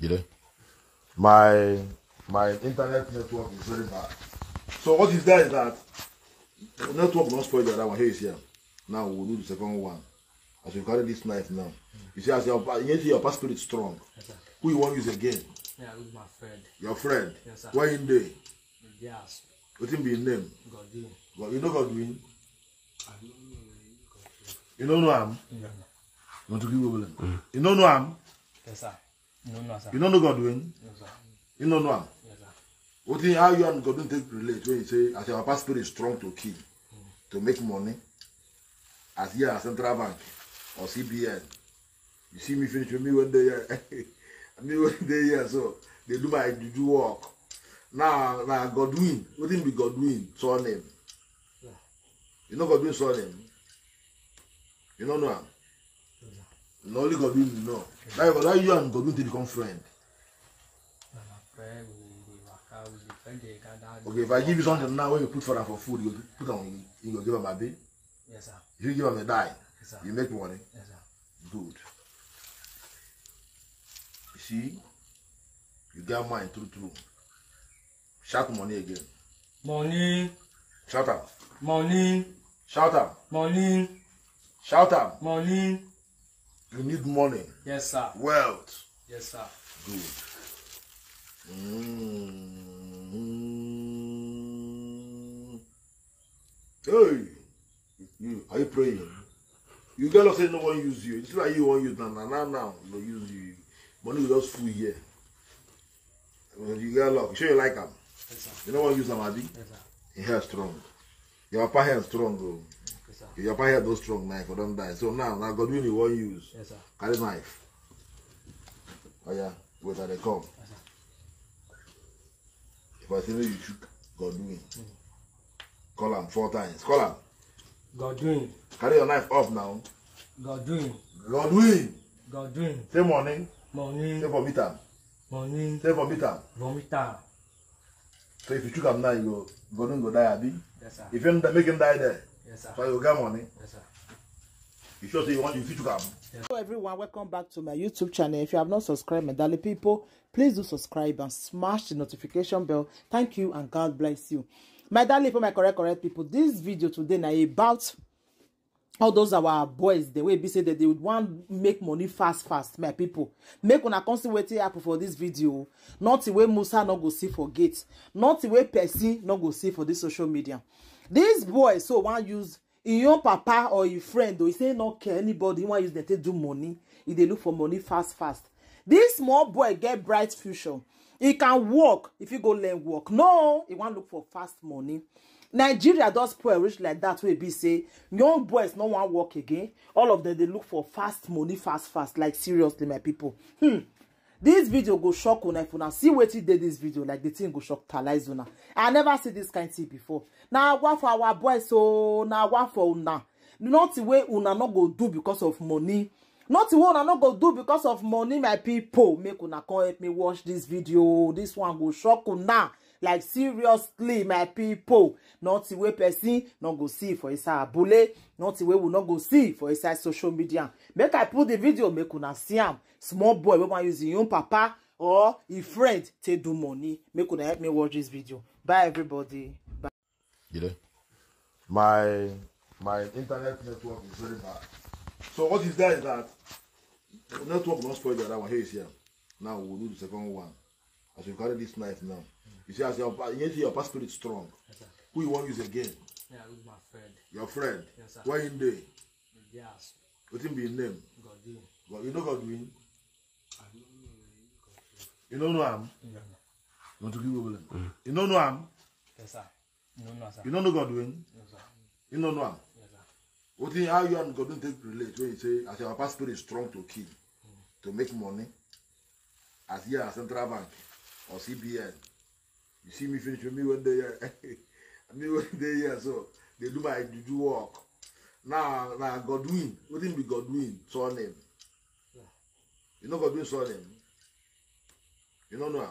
You know, my internet network is very bad. So what is there is that the network not spoil the other one. Here is here. Now we'll do the second one. As you carry this knife now, you see as your passport is strong. Yes, sir. Who you want to use again? Yeah, with my friend. Your friend? Yes, sir. Where in there? Yes. Wetin be his name? Godwin. God, you know Godwin? I don't know. You don't know him? No. You want to give away? You don't know him? Yes, sir. No, sir. You don't know Godwin? No, sir. You don't know him? Yes, sir. What is how you and Godwin take relate when you say as your passport is strong to kill, to make money, as here at Central Bank or CBN? You see me finish with me one day here. Me one day here, so they do my juju work. Now Godwin, what do you be Godwin surname? Yeah. You know Godwin surname? You don't know him? Yes, sir. No, only Godwin you know. Now you and Godwin to become friend. My friend, we work out with the friend, they gather. Okay, if I give you something now, when you put for them for food, you put on, you go give them a bit. Yes, sir. If you give them a dime, Yes, sir. you make money. Yes, sir. Good. You see, you get mine true. Shout money again. Money. Shout out. Money. Shout out. Money. Shout out. Money. You need money. Yes, sir. Wealth. Yes, sir. Good. Hey, you are you praying? You get lost say no one use you. It's like you want use now. No use you. Money will just full here. You get luck. Sure you like them. Yes, sir. You know what use them, Abi? Yes, sir. He hair strong. Your papa hair strong, bro. Yes, sir. Your papa hair no strong knife for don't die. So now Godwin you won't use. Yes, sir. Carry knife. Oh yeah, wait till they come. Yes, sir. If I say no, you shoot Godwin. Call him 4 times. Call him. Godwin. Carry your knife up now. Godwin. Godwin. Godwin. Say morning. Money. Say for meter. Money. Say for meter. Vomita. So if you shoot him now, you go Godwin go die, Abi. Yes, sir. If you make him die there, Yes, sir. so you get money. Yes, sir. You sure say you want you shoot him. Hello everyone, welcome back to my YouTube channel. If you have not subscribed, my darling people, please do subscribe and smash the notification bell. Thank you and God bless you. My darling people, my correct people, this video today now about all those our boys, the way be say that they would want make money fast, my people. Make una come see wetin happen for this video. Not the way Musa no go see for gate, not the way Percy no go see for this social media. This boy so want use your papa or your friend, or he say not care anybody, he want use them to do money. If they look for money fast. This small boy get bright future. He can work if you go learn work. No, he want look for fast money. Nigeria does poor rich like that way be say young boys no want work again. All of them they look for fast money, fast. Like seriously, my people. This video go shock una if una see wetin dey this video, like the thing go shock talize una. I never see this kind thing before. Now one for our boys, so now one for una. Not the way una not go do because of money. Not the one I not go do because of money, my people. Make una come help me watch this video. This one go shock una. Like seriously, my people. Not the way person not go see for inside abule. Not the way we not go see for inside social media. Make I put the video, make una see am. Small boy, we want use your own papa or your friend to do money. Make una help me watch this video. Bye everybody. Bye. You know, my internet network is very bad. So what is there is that the network not spoil the other one. Here is here. Now we'll do the second one. As you carry this knife now, you see as your passport is strong. Yes, sir. Who you want use again? Yeah, with my friend. Your friend. Yes, sir. Where in there? Yes. Wetin be his name? Godwin. God, you know Godwin? I don't know. You don't know him? No. You want to give away? You don't know him? Yes, sir. No, sir. You don't know Godwin? No, sir. You don't know him? Yes, sir. What is how you and Godwin take relate when you say as your passport is strong to kill, to make money, as here at Central Bank or CBN? You see me finish with me one day here. Me one day here, so they do my juju work. Now Godwin, what be Godwin surname? Yeah. You know Godwin surname? You don't know him?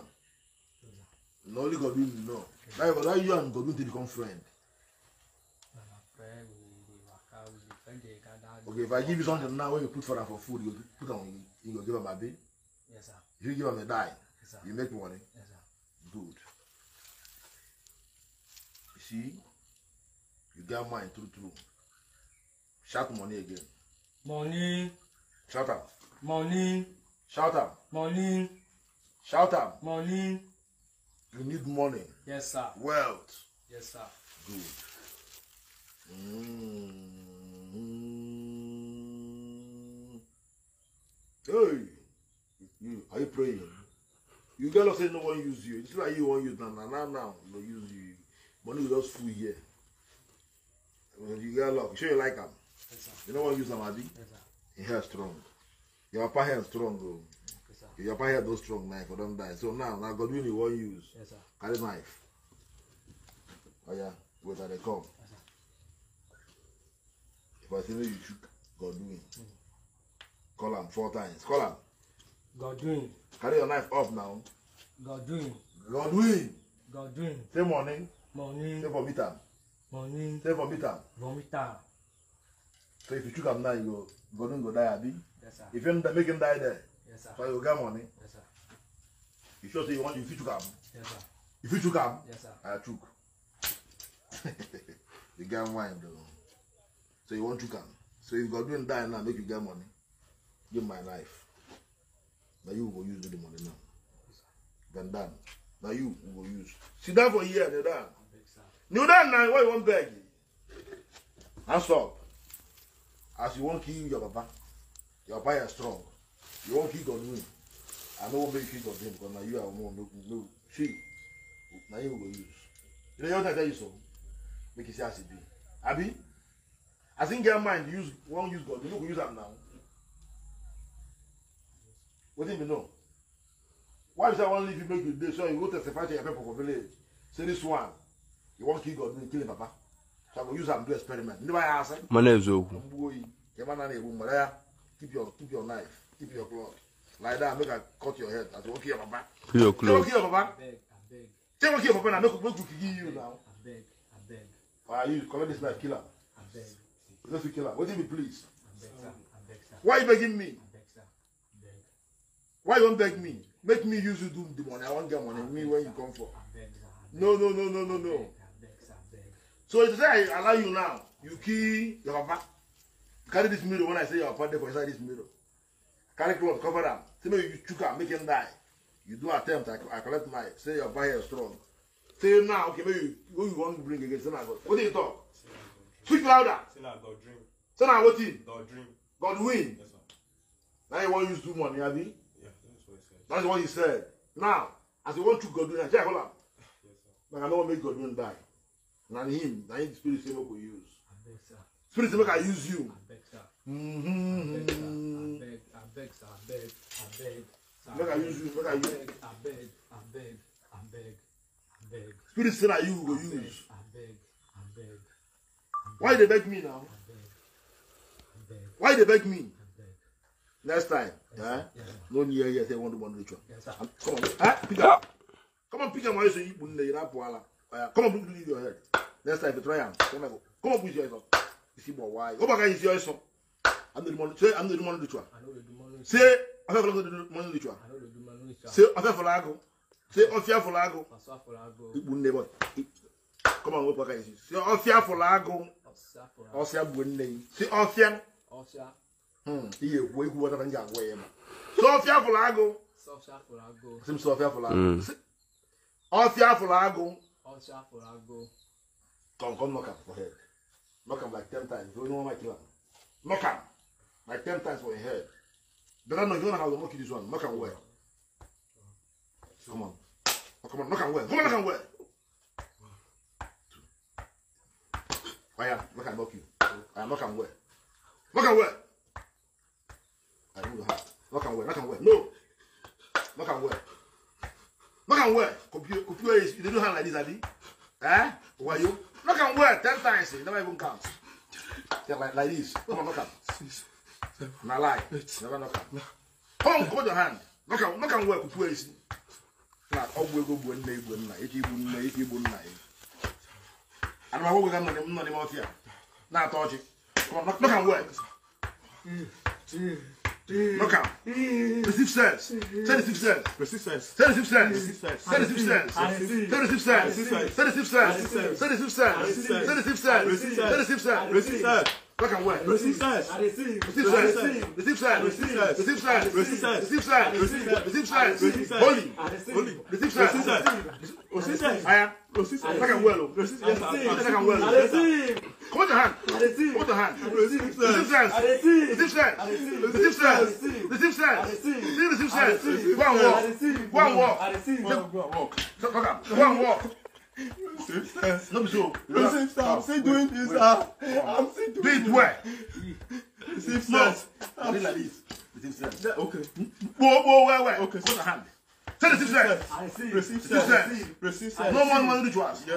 Yes, sir. No, only Godwin you know. Now you and Godwin to become friend. My friend, we work out with the friend, they gather. Okay, if I give you something now, when you put for them for food, you put on, you go give them a bit. Yes, sir. If you give them a dime, Yes, sir. you make money. Yes, sir. Good. You see, you get mine true. Shout money again. Money. Shout out. Money. Shout out. Money. Shout out. Money. You need money. Yes, sir. Wealth. Yes, sir. Good. Hey, you are you praying? You gotta say no one use you. It's like you want use now. No use you. Money will just fool here. When you get luck, sure you like them. Yes, sir. You know what use them, Abi? Yes, sir. He hair strong. Your upper hair strong, bro. Yes, sir. Your upper hair no strong knife for them die. So now God will you won't use. Yes, sir. Carry knife. Oh yeah, wait till they come. Yes, sir. If I say no, you shoot God doing. Call him 4 times. Call him. Godwin. Carry your knife up now. Godwin. Godwin. Godwin. Say morning. Money. Say for meter. Money. Say for meter. Vomita. So if you shoot him now, you go. Godwin go die, Abi. Yes, sir. If you make him die there, Yes, sir. so you get money. Yes, sir. You sure say you want you shoot him. Yes, sir. If you shoot him, Yes, sir. I choke. You get wine though. So you want to come. So if Godwin die now, make you get money. Give my life. Now you will use the money now. Then done. Now you will use. Sit down for a year, you're done. You done now, why you want beg? And stop. As you won't kill your papa. Your papa is strong. You won't kill Godwin. I know what make you kill Godwin because now you are more no. See. Now you will use. You know what I tell you so? Make it say as it be. Abi? I think your mind use won't use God. You know use them now. What do you know? Why is I want to leave you make you day? So you go testify to your people for village. Say this one. You want to kill God, you kill him, Papa. So I will use them to do experiment. Never ask him. Keep your knife, keep your cloth. Like that, make I cut your head. I say, okay, Papa. Kill your clothes. Okay, Papa. I beg. Say, okay, Papa. Now make you kill you now. I beg. Why you collect this knife, kill him? I beg. Let's kill him. What do you please? I beg, sir. Why you begging me? I beg, sir. I beg. Why you don't beg me? Make me use you do the money. I want get money. Me when you come for. I beg, sir. No. I beg, sir. I beg. So if I allow you now, you kill your papa. Carry this mirror when I say your papa there for inside this mirror. Carry cloth, cover them. Say maybe you choke him, make him die. You do attempt, I collect my say your papa is strong. Say now, okay, maybe who you want to bring again? Say now, what do you talk? Speak louder. Say now God dream. Say now, what in? God dream. God win. Yes, sir. Now you want to use do money, Abi? Yeah, that's what he said. That's what he said. Now, as you want to God win, I say, hold on. Yes, sir. But I don't want to make God win die. Now him, the spirit say we use. I beg, sir. Spirit say make I use you. I beg, sir. I Mm-hmm. beg, sir. I beg. Sir, Make I use you, make I use. I beg. Spirit say that you go use. I beg. Why they beg me now? I beg. Why they beg me? I beg. Next time, Yes, eh? sir. Yes, sir. No near here say one ritual. Yes, sir. Come on, eh? Pick up. Come on, pick up my so you put in the poala. Come on, put it in your head. Next time, if you try and come on, come on, put your head up. You see more why? Go back and use your son. I'm the money. Say I'm the money ritual. I know the demon. Say I'm not going to do money ritual. I know the demon. Say I'm not for lago. Say I'm fear for lago. Pastor for lago. You wouldn't never. Come on, go back and use. Say I'm fear for lago. Osia bunne. Say I'm fear. Osha. Iye wo iku wata nja ngwe ma. So fear for lago. Osha for lago. Sim so fear for lago. Osia for lago. Osha for lago. Come knock him for head. Knock him like 10 times. You know what I kill him. Knock him like 10 times for your head. But I know you don't know how to knock this one. Knock him well. Come on. Oh, come on, knock him well. Come on, knock him well. Oh yeah, knock him, knock you. I knock him well. Knock him well. I do the heart. Knock him well. Knock him well. No. Knock him well. Knock him well. Computer is you do hand like this, Adi. Eh? Why you? Knock him well 10 times. It never even counts. Yeah, like this. Come on, knock him. Now lie. Never knock him. Come on, hold your hand. Knock him well. Computer is. Now, all we go one day, one night. If you wouldn't night. And my work, I'm not the mouth here. Now, touch it. Come on, knock him well. Knock out. Receive sense. Say receive sense. Receive sense. Say receive sense. Receive sense. Say receive sense. I receive. Say receive sense. Say receive sense. Say receive sense. Say receive sense. Say receive sense. Receive sense. Knock and where? Receive sense. I receive. Receive sense. Receive sense. Receive sense. Receive sense. Receive sense. Receive sense. Receive sense. Receive sense. Holy. I receive. Holy. Receive Receive sense. sense. Receive sense. I am. Receive sense. Knock and well. Receive I sense. receive. Knock and well. I receive. Come on your hand. I receive. Come on your hand. Receive Receive sense. sense. I receive. Receive sense. I receive. Receive sense. receive. Receive sense. I receive. Receive I sense. receive. Go and I walk. receive. Go and walk. I receive. Walk. Knock out. Go and walk. Receive sense. No be so. Receive sense. I'm still doing this. I'm still Do doing it where? Receive No. sense. Do it like this. Receive sense. Okay. Whoa, where? Okay. Put your hand. Say receive sense. I receive. Receive Receive sense. sense. Receive sense. No more rituals. Yeah.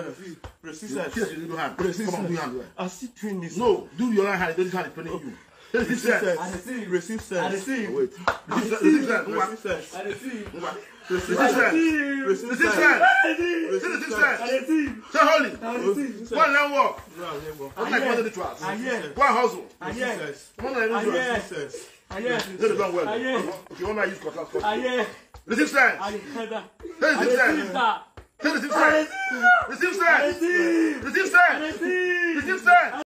Receive Yes, sense. you do hand. Receive Come on, do your sense. hand. I'm still doing this. No, do your own hand. Don't hand is paying you. Say receive Receive sense. I sense. receive. Receive I sense. receive. Wait. Receive sense. Receive sense. I receive. Receive Receive sense. sense. Receive Receive sense. sense. I receive. Say receive I sense. receive. Say holy. I receive. Go and learn work. Receive Don't like one rituals. I hear. Go and hustle. I hear. sense. Come on, learn I hear. rituals. Receive sense. I hear. Say the done well. I hear. If you want to use cutlass, I hear. receive sense. I hear that. Say I receive receive sense. that. Say receive I sense. receive. Receive I sense. receive. Receive I sense. receive. Receive sense.